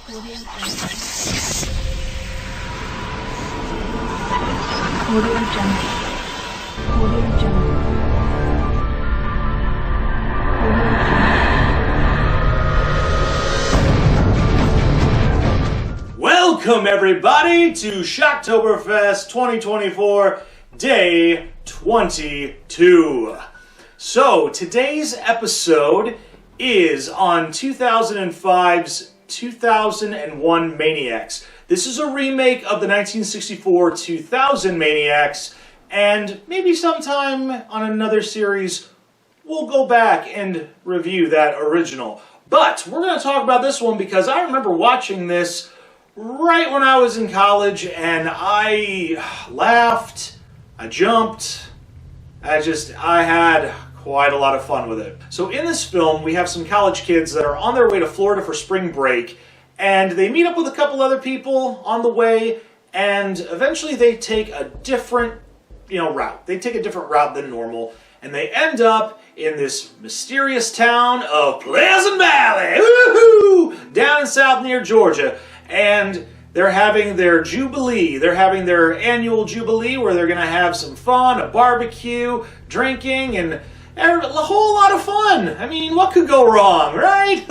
Audio Jungle. Audio Jungle. Audio Jungle. Welcome everybody to SHOCKTOBERFEST 2024, Day 22. So, today's episode is on 2005's 2001 Maniacs. This is a remake of the 1964-2000 Maniacs, and maybe sometime on another series we'll go back and review that original. But we're going to talk about this one because I remember watching this right when I was in college, and I laughed, I jumped, I had quite a lot of fun with it. So in this film, we have some college kids that are on their way to Florida for spring break, and they meet up with a couple other people on the way, and eventually they take a different, route. They take a different route than normal, and they end up in this mysterious town of Pleasant Valley, woohoo, down in south near Georgia. And they're having their Jubilee. They're having their annual Jubilee where they're going to have some fun, a barbecue, drinking, and a whole lot of fun. I mean, what could go wrong, right?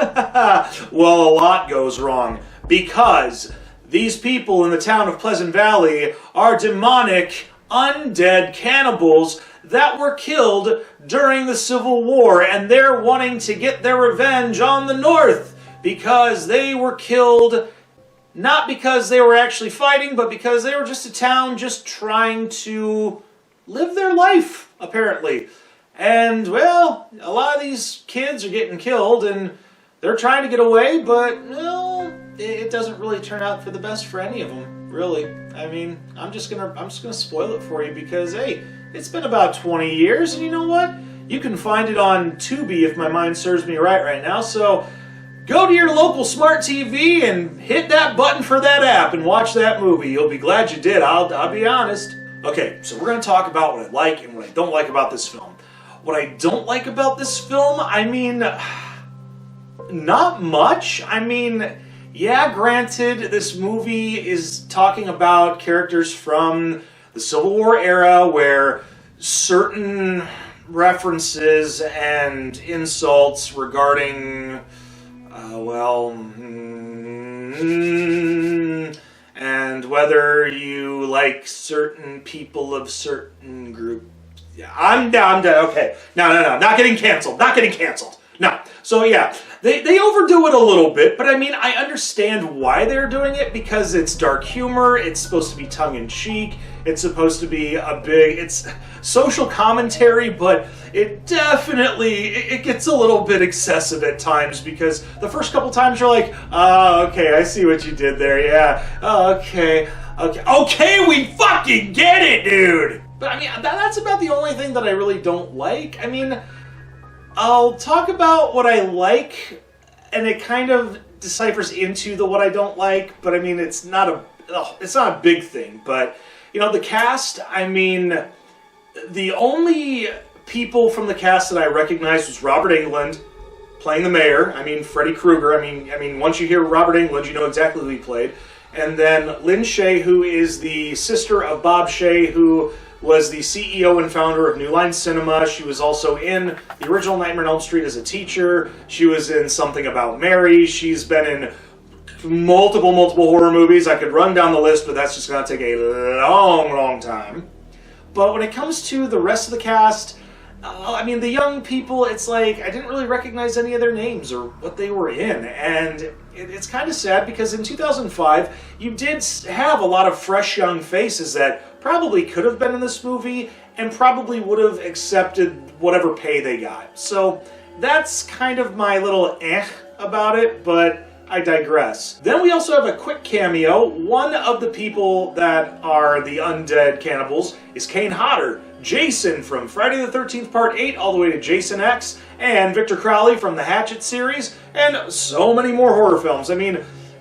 Well, a lot goes wrong because these people in the town of Pleasant Valley are demonic, undead cannibals that were killed during the Civil War, and they're wanting to get their revenge on the North because they were killed not because they were actually fighting, but because they were just a town just trying to live their life, apparently. And, well, a lot of these kids are getting killed, and they're trying to get away, but, well, it doesn't really turn out for the best for any of them, really. I mean, I'm just gonna spoil it for you because, hey, it's been about 20 years, and you know what? You can find it on Tubi if my mind serves me right now, so go to your local smart TV and hit that button for that app and watch that movie. You'll be glad you did, I'll be honest. Okay, so we're going to talk about what I like and what I don't like about this film. What I don't like about this film, I mean, not much. I mean, yeah, granted, this movie is talking about characters from the Civil War era where certain references and insults regarding and whether you like certain people of certain group. Yeah, I'm done. Okay. No. Not getting canceled. No. So yeah, they overdo it a little bit, but I mean, I understand why they're doing it because it's dark humor, it's supposed to be tongue-in-cheek, it's supposed to be it's social commentary, but it definitely, it gets a little bit excessive at times because the first couple times you're like, oh, okay, I see what you did there, yeah, oh, okay, we fucking get it, dude! But I mean, that's about the only thing that I really don't like. I mean, I'll talk about what I like, and it kind of deciphers into the what I don't like, but I mean, it's not a big thing, but, the cast, I mean, the only people from the cast that I recognized was Robert Englund, playing the mayor. I mean, Freddy Krueger. I mean, once you hear Robert Englund, you know exactly who he played. And then Lynn Shay, who is the sister of Bob Shay, who was the CEO and founder of New Line Cinema. She was also in the original Nightmare on Elm Street as a teacher. She was in Something About Mary. She's been in multiple horror movies. I could run down the list, but that's just going to take a long time. But when it comes to the rest of the cast, I mean, the young people, it's like, I didn't really recognize any of their names or what they were in. And it's kind of sad because in 2005, you did have a lot of fresh young faces that probably could have been in this movie and probably would have accepted whatever pay they got. So that's kind of my little about it, but I digress. Then we also have a quick cameo. One of the people that are the undead cannibals is Kane Hodder, Jason from Friday the 13th Part 8 all the way to Jason X, and Victor Crowley from the Hatchet series, and so many more horror films. I mean,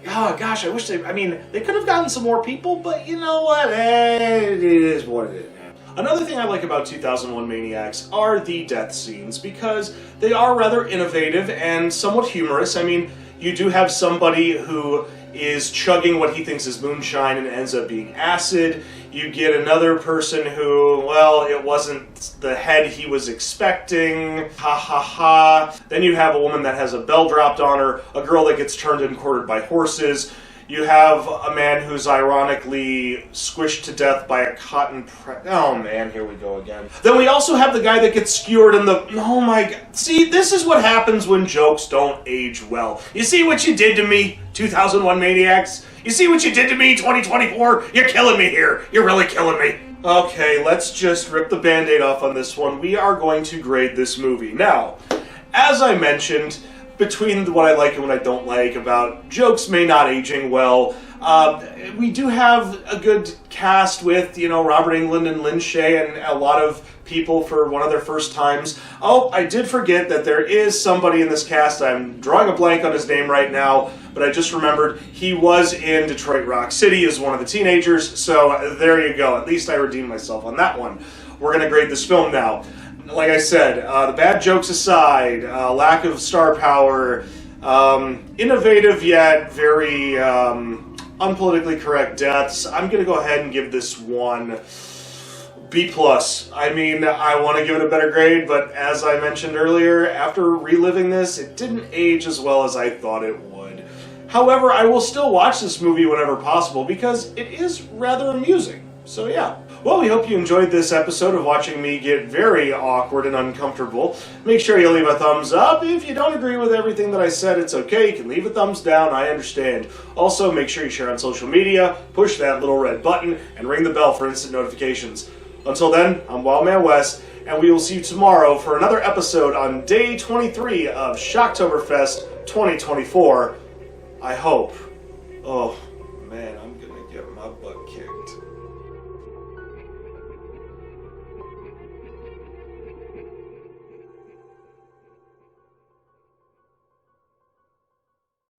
oh gosh, I wish they could have gotten some more people, but you know what? It is what it is. Another thing I like about 2001 Maniacs are the death scenes because they are rather innovative and somewhat humorous. I mean, You do have somebody who is chugging what he thinks is moonshine and ends up being acid. You get another person who, well, it wasn't the head he was expecting. Ha ha ha. Then you have a woman that has a bell dropped on her, a girl that gets turned and quartered by horses. You have a man who's ironically squished to death by a cotton oh man, here we go again. Then we also have the guy that gets skewered in the, oh my god. See, this is what happens when jokes don't age well. You see what you did to me, 2001 Maniacs? You see what you did to me, 2024? You're killing me here. You're really killing me. Okay, let's just rip the Band-Aid off on this one. We are going to grade this movie. Now, as I mentioned, between what I like and what I don't like about jokes may not aging well, we do have a good cast with, Robert Englund and Lin Shaye and a lot of people for one of their first times. Oh, I did forget that there is somebody in this cast. I'm drawing a blank on his name right now, but I just remembered he was in Detroit Rock City as one of the teenagers, so there you go. At least I redeemed myself on that one. We're going to grade this film now. Like I said, the bad jokes aside, lack of star power, innovative yet very unpolitically correct deaths, I'm going to go ahead and give this one B+. I mean, I want to give it a better grade, but as I mentioned earlier, after reliving this, it didn't age as well as I thought it would. However, I will still watch this movie whenever possible because it is rather amusing. So yeah. Well, we hope you enjoyed this episode of watching me get very awkward and uncomfortable. Make sure you leave a thumbs up. If you don't agree with everything that I said, it's okay. You can leave a thumbs down. I understand. Also, make sure you share on social media, push that little red button, and ring the bell for instant notifications. Until then, I'm Wildman West, and we will see you tomorrow for another episode on Day 23 of SHOCKTOBERFEST 2024. I hope. Oh, man, I'm gonna get my butt kicked.